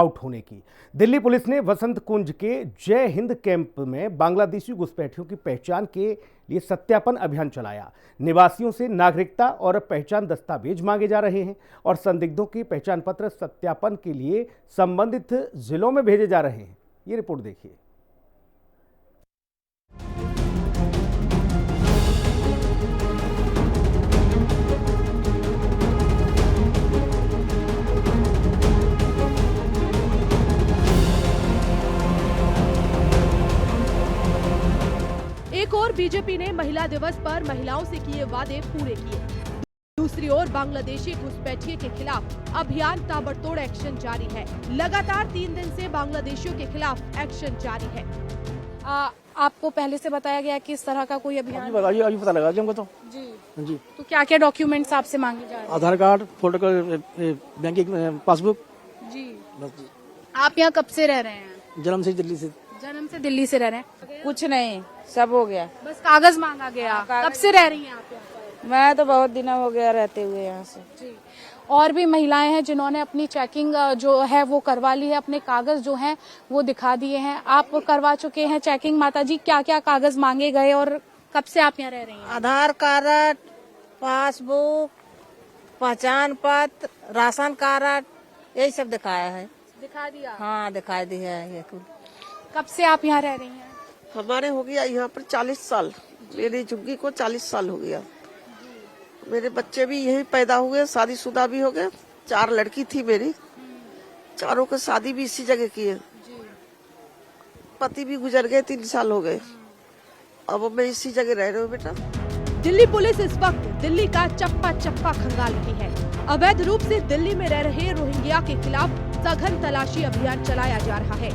Out होने की। Delhi police ने वसंत कुंज के जय हिंद कैंप में बांग्लादेशी घुसपैठियों की पहचान के लिए सत्यापन अभियान चलाया। निवासियों से नागरिकता और पहचान दस्तावेज मांगे जा रहे हैं और संदिग्धों की पहचान पत्र सत्यापन के लिए संबंधित जिलों में भेजे जा रहे हैं। ये रिपोर्ट देखिए। एक और बीजेपी ने महिला दिवस पर महिलाओं से किए वादे पूरे किए। दूसरी ओर बांग्लादेशी घुसपैठिए के खिलाफ अभियान ताबड़तोड़ एक्शन जारी है। लगातार 3 दिन से बांग्लादेशियों के खिलाफ एक्शन जारी है। आपको पहले से बताया गया कि इस तरह का कोई अभियान? बताइए, अभी पता लगा हमको तो। जी। तो क्या क्या डॉक्यूमेंट्स आपसे मांगे जा रहे हैं? आधार कार्ड, फोटो का बैंकिंग पासबुक। जी। बस जी। आप यहाँ कब से रह रहे हैं? जन्म से दिल्ली से। जन्म से दिल्ली से रह रहे हैं? कुछ नहीं, सब हो गया। बस कागज मांगा गया। कब से रह रही हैं आप यहाँ पर? मैं तो बहुत दिन हो गया रहते हुए यहाँ से। जी। और भी महिलाएं हैं जिन्होंने अपनी चेकिंग जो है वो करवा ली है, अपने कागज जो हैं वो दिखा दिए हैं। आप करवा चुके हैं चेकिंग। माता जी, क्या क्या कागज मांगे गए और कब से आप यहाँ रह रही हैं? आधार कार्ड, पासबुक, पहचान पत्र, राशन कार्ड, यही सब दिखाया है। दिखा दिया? हाँ, दिखाई दिया है ये कुल। कब से आप यहाँ रह रही हैं? हमारे हो गया यहाँ पर 40 साल। मेरी झुग्गी को 40 साल हो गया। मेरे बच्चे भी यही पैदा हुए, शादीशुदा भी हो गए। 4 लड़की थी मेरी, चारों की शादी भी इसी जगह की है। पति भी गुजर गए, 3 साल हो गए। अब मैं इसी जगह रह रही हूँ बेटा। दिल्ली पुलिस इस वक्त दिल्ली का चप्पा चप्पा खंगाल रही है। अवैध रूप से दिल्ली में रह रहे रोहिंग्या के खिलाफ सघन तलाशी अभियान चलाया जा रहा है।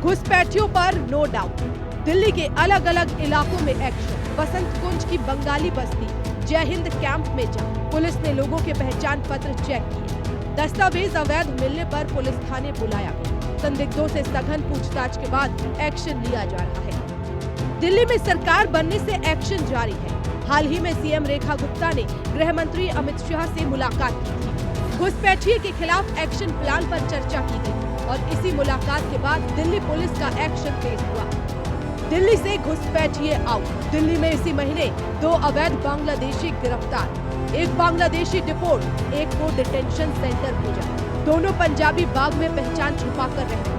घुसपैठियों पर नो डाउट। दिल्ली के अलग अलग इलाकों में एक्शन। वसंत कुंज की बंगाली बस्ती जय हिंद कैंप में जब पुलिस ने लोगों के पहचान पत्र चेक किए। दस्तावेज अवैध मिलने पर पुलिस थाने बुलाया गया। संदिग्धों से सघन पूछताछ के बाद एक्शन लिया जा रहा है। दिल्ली में सरकार बनने से एक्शन जारी है। हाल ही में सीएम रेखा गुप्ता ने गृह मंत्री अमित शाह से मुलाकात की थी। घुसपैठिए के खिलाफ एक्शन प्लान पर चर्चा की गई और इसी मुलाकात के बाद दिल्ली पुलिस का एक्शन तेज हुआ। दिल्ली से घुसपैठिए आउट। दिल्ली में इसी महीने 2 अवैध बांग्लादेशी गिरफ्तार। एक बांग्लादेशी डिपोर्ट, एक को डिटेंशन सेंटर भेजा। दोनों पंजाबी बाग में पहचान छुपा कर रहे थे।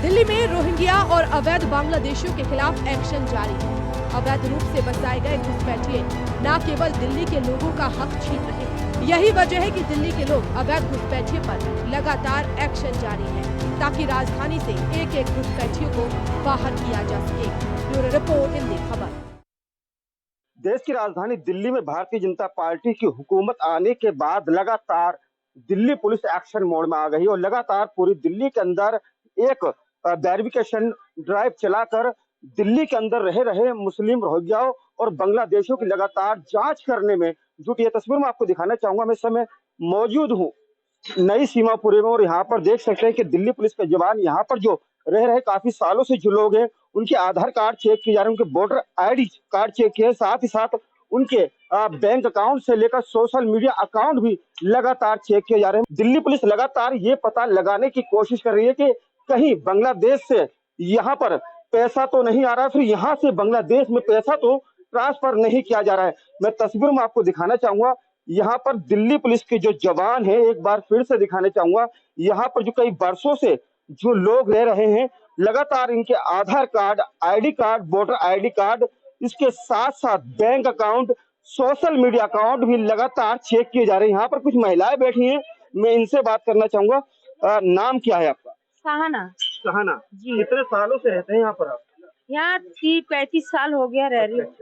दिल्ली में रोहिंग्या और अवैध बांग्लादेशियों के खिलाफ एक्शन जारी है। अवैध रूप से बसाए गए घुसपैठिए न केवल दिल्ली के लोगों का हक छीन रहे हैं, यही वजह है कि दिल्ली के लोग अवैध घुसपैठिए पर लगातार एक्शन जारी है ताकि राजधानी से एक एक घुसपैठियों को बाहर किया जा सके। ब्यूरो रिपोर्ट, हिंदी खबर। देश की राजधानी दिल्ली में भारतीय जनता पार्टी की हुकूमत आने के बाद लगातार दिल्ली पुलिस एक्शन मोड में आ गई और लगातार पूरी दिल्ली के अंदर एक वेरिफिकेशन ड्राइव चलाकर दिल्ली के अंदर रह रहे मुस्लिम रोहिंग्याओं और बांग्लादेशियों की लगातार जांच करने में जुटी है। तस्वीर में आपको दिखाना चाहूंगा, मैं इस समय मौजूद हूँ नई सीमापुरी में और यहाँ पर देख सकते हैं कि दिल्ली पुलिस के जवान यहाँ पर जो रह रहे काफी सालों से जो लोग हैं उनके आधार कार्ड चेक किए जा रहे हैं, उनके वोटर आईडी कार्ड चेक किए, साथ ही साथ उनके बैंक अकाउंट से लेकर सोशल मीडिया अकाउंट भी लगातार चेक किए जा रहे हैं। दिल्ली पुलिस लगातार ये पता लगाने की कोशिश कर रही है कि कहीं बांग्लादेश से यहाँ पर पैसा तो नहीं आ रहा, फिर यहाँ से बांग्लादेश में पैसा तो ट्रांसफर नहीं किया जा रहा है। मैं तस्वीर में आपको दिखाना चाहूंगा, यहाँ पर दिल्ली पुलिस के जो जवान हैं, एक बार फिर से दिखाना चाहूंगा, यहाँ पर जो कई वर्षों से जो लोग रह रहे हैं लगातार इनके Aadhaar card, ID card, voter ID card, इसके साथ साथ bank account, social media account भी लगातार चेक किए जा रहे हैं। यहाँ पर कुछ महिलाएं बैठी हैं, मैं इनसे बात करना चाहूंगा। नाम क्या है आपका? सहाना। सहाना जी। कितने सालों से रहते हैं यहाँ पर आप? यहाँ 30-35 साल हो गया रह रही हूँ।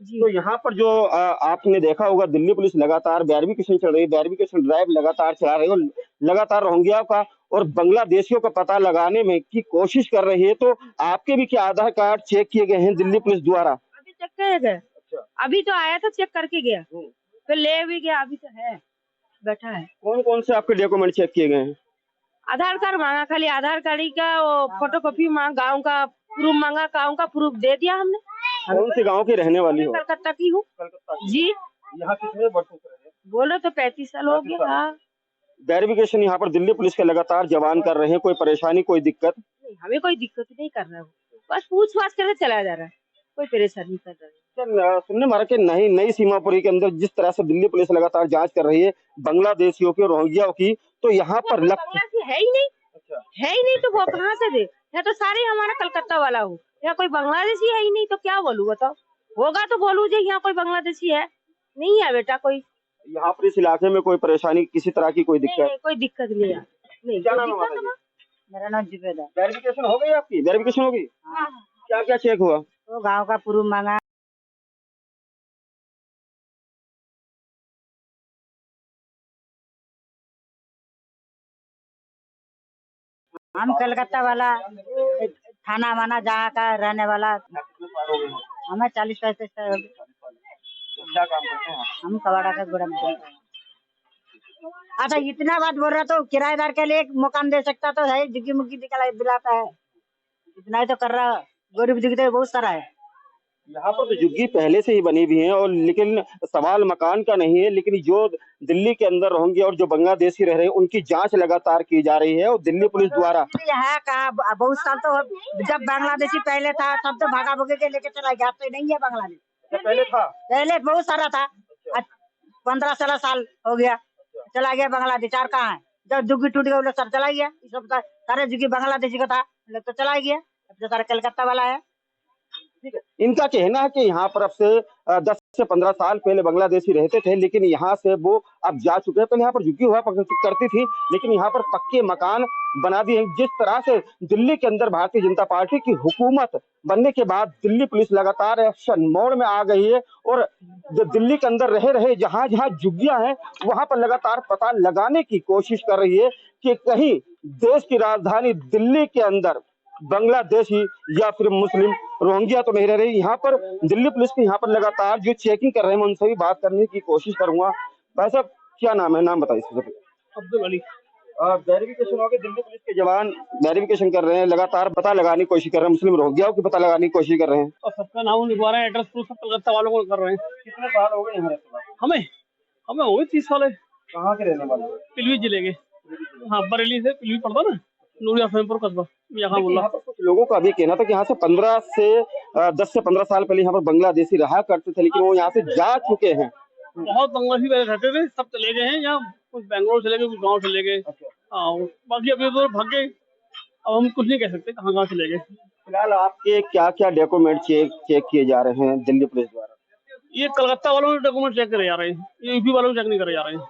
तो यहाँ पर जो आपने देखा होगा दिल्ली पुलिस लगातार वेरिफिकेशन चल रही है, वेरिफिकेशन ड्राइव लगातार चला रही है और लगातार रोहिंग्या का और बांग्लादेशियों का पता लगाने में की कोशिश कर रही है। तो आपके भी क्या आधार कार्ड चेक किए गए हैं दिल्ली पुलिस द्वारा? अभी चेक किए गए। अच्छा। अभी तो आया था, चेक करके गया, फिर ले भी गया, अभी तो है बैठा है। कौन कौन से आपके डॉक्यूमेंट चेक किए गए हैं? आधार कार्ड मांगा, खाली आधार कार्ड का वो फोटो कॉपी मांगा, गाँव का प्रूफ मांगा, गाँव का प्रूफ दे दिया हमने। कौन से गांव की रहने वाली हो? कलकत्ता की हूँ। जी। यहाँ कितने वर्षों से रहे? बोलो तो 35 साल हो गया। हाँ। वेरिफिकेशन यहाँ पर दिल्ली पुलिस के लगातार जवान कर रहे हैं, कोई परेशानी कोई दिक्कत? नहीं, हमें कोई दिक्कत नहीं कर रहा है, बस पूछ पाछ करके चला जा रहा है, कोई परेशानी कर रहा है। सुनने में आ रहा कि नई सीमापुरी के अंदर जिस तरह से दिल्ली पुलिस लगातार जांच कर रही है बांग्लादेशियों की और रोहिंग्याओं की, तो यहाँ पर बांग्लादेशी है ही नहीं। अच्छा। है ही नहीं तो वो कहाँ से दे? या तो सारे हमारा कलकत्ता वाला हो, या कोई बांग्लादेशी है ही नहीं, तो क्या बोलूं बताओ? होगा तो बोलूं जो यहाँ कोई बांग्लादेशी है, नहीं है बेटा कोई। यहाँ पर इस इलाके में कोई परेशानी किसी तरह की कोई दिक्कत? नहीं, कोई दिक्कत नहीं है। नहीं, क्या नाम है? मेरा नाम जुबेदा। वेरिफिकेशन हो गई आपकी? वेरिफिकेशन हो गई? क्या क्या चेक हुआ? तो गाँव का प्रूफ मांगा, हम कलकत्ता वाला थाना माना जहाँ का रहने वाला, हमें 40-35 साल। क्या काम करते हैं? हम कबाड़ा का गोदाम। अच्छा, इतना बात बोल रहा तो किराएदार के लिए एक मकान दे सकता तो है, झुग्गी मुग्गी दिलाता है, इतना ही तो कर रहा। गरीब दिखते बहुत सारा है यहाँ पर। तो झुग्गी पहले से ही बनी हुई है, और लेकिन सवाल मकान का नहीं है, लेकिन जो दिल्ली के अंदर होंगे और जो बांग्लादेशी रह रहे हैं उनकी जांच लगातार की जा रही है और दिल्ली पुलिस द्वारा। यहाँ का बहुत साल तो जब बांग्लादेशी पहले था तब तो भागा भुगे के लेके चला गया, तो नहीं है बांग्लादेश। पहले था? पहले बहुत सारा था, 15-16 साल हो गया चला गया बांग्लादेश। और कहाँ है? जब झुग्गी टूट गया सब चला गया, सब सारे झुग्गी बांग्लादेशी का था, तो चला गया। अब जो सारा कलकत्ता वाला है। ठीक है, इनका कहना है कि यहाँ पर अब से 10 से 15 साल पहले बांग्लादेशी रहते थे, लेकिन यहाँ से वो अब जा चुके हैं। पहले यहाँ पर झुग्गी हुआ करती थी, लेकिन यहाँ पर पक्के मकान बना दिए। जिस तरह से दिल्ली के अंदर भारतीय जनता पार्टी की हुकूमत बनने के बाद दिल्ली पुलिस लगातार एक्शन मोड में आ गई है, और जो दिल्ली के अंदर रहे जहाँ झुग्गियां हैं वहां पर लगातार पता लगाने की कोशिश कर रही है कि कहीं देश की राजधानी दिल्ली के अंदर बांग्लादेशी या फिर मुस्लिम रोहिंग्या तो नहीं रह रही। यहाँ पर दिल्ली पुलिस के यहाँ पर लगातार जो चेकिंग कर रहे हैं, मैं उनसे भी बात करने की कोशिश करूंगा। भाई साहब, क्या नाम है? नाम बताइए। अब्दुल अली। वेरिफिकेशन हो गई, दिल्ली पुलिस के जवान वेरिफिकेशन कर रहे हैं, लगातार पता लगाने की कोशिश कर रहे हैं, मुस्लिम रोहिंग्याओं की पता लगाने की कोशिश कर रहे हैं, और सबका नाम लिखवा रहे हैं, एड्रेस प्रूफ सब कलकत्ता वालों को कर रहे हैं। कितने साल हो गए यहाँ रहते हुए? हमें हो गए 30 साल है। कहाँ के रहने वाले? पीलीभीत जिले के। हाँ, बरेली से पीलीभीत पड़ता ना, नूरिया फैमपुर कस्बा, यहाँ बोला। कुछ लोगों का भी कहना था कि यहाँ से 10 से 15 साल पहले यहाँ पर बांग्लादेशी रहा करते थे, लेकिन वो यहाँ से जा चुके हैं। बहुत बांग्लादेशी रहते थे, सब चले गए हैं। यहाँ कुछ बैंगलोर चले गए, कुछ गाँव चले गए। हाँ, बाकी अभी तो भाग गए। अब हम कुछ नहीं कह सकते कहाँ चले गए। फिलहाल आपके क्या क्या डॉक्यूमेंट चेक किए जा रहे हैं दिल्ली पुलिस द्वारा? ये कलकत्ता वालों के डॉक्यूमेंट चेक करे जा रहे हैं, ये यूपी वालों को चेक नहीं करे जा रहे हैं।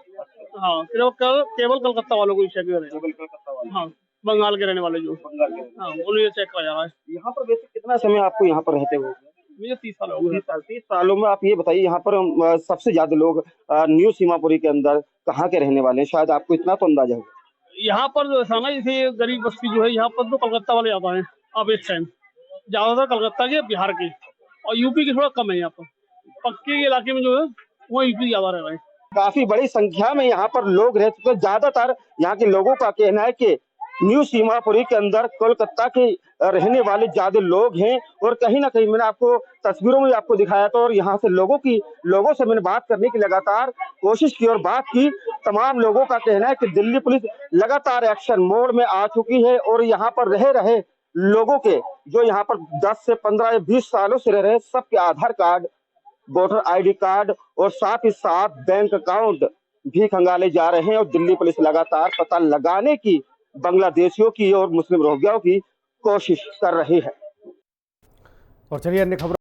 हाँ, केवल कलकत्ता वालों को चेक कर रहे हैं। हाँ, बंगाल के रहने वाले जो हाँ, उन्हें चेक करा जा रहा है। यहाँ पर वैसे कितना समय आपको यहाँ पर रहते हुए? मुझे 30 साल हो गए। 30 सालों में आप ये बताइए, यहाँ पर सबसे ज्यादा लोग न्यू सीमापुरी के अंदर कहाँ के रहने वाले हैं? शायद आपको इतना तो अंदाजा होगा। यहाँ पर जो है ना, जैसे गरीब बस्ती जो है, यहाँ पर तो कलकत्ता वाले ज्यादा है। अब इस टाइम ज्यादातर कलकत्ता के, बिहार के और यूपी के थोड़ा कम है। यहाँ पर पक्के इलाके में जो है वो यूपी ज्यादा रह रहे हैं। काफी बड़ी संख्या में यहाँ पर लोग रह चुके हैं। ज्यादातर यहाँ के लोगों का कहना है कि न्यू सीमापुरी के अंदर कोलकाता के रहने वाले ज्यादा लोग हैं, और कहीं ना कहीं मैंने आपको तस्वीरों में आपको दिखाया था, और यहाँ से लोगों से मैंने बात करने की लगातार कोशिश की और बात की। तमाम लोगों का कहना है कि दिल्ली पुलिस लगातार एक्शन मोड में आ चुकी है, और यहाँ पर रहे लोगों के, जो यहाँ पर 10 से 15 या 20 सालों से रह रहे हैं, सबके आधार कार्ड, वोटर ID कार्ड और साथ ही साथ बैंक अकाउंट भी खंगाले जा रहे हैं, और दिल्ली पुलिस लगातार पता लगाने की बांग्लादेशियों की और मुस्लिम रोहिंग्याओं की कोशिश कर रही है। और चलिए अन्य खबरों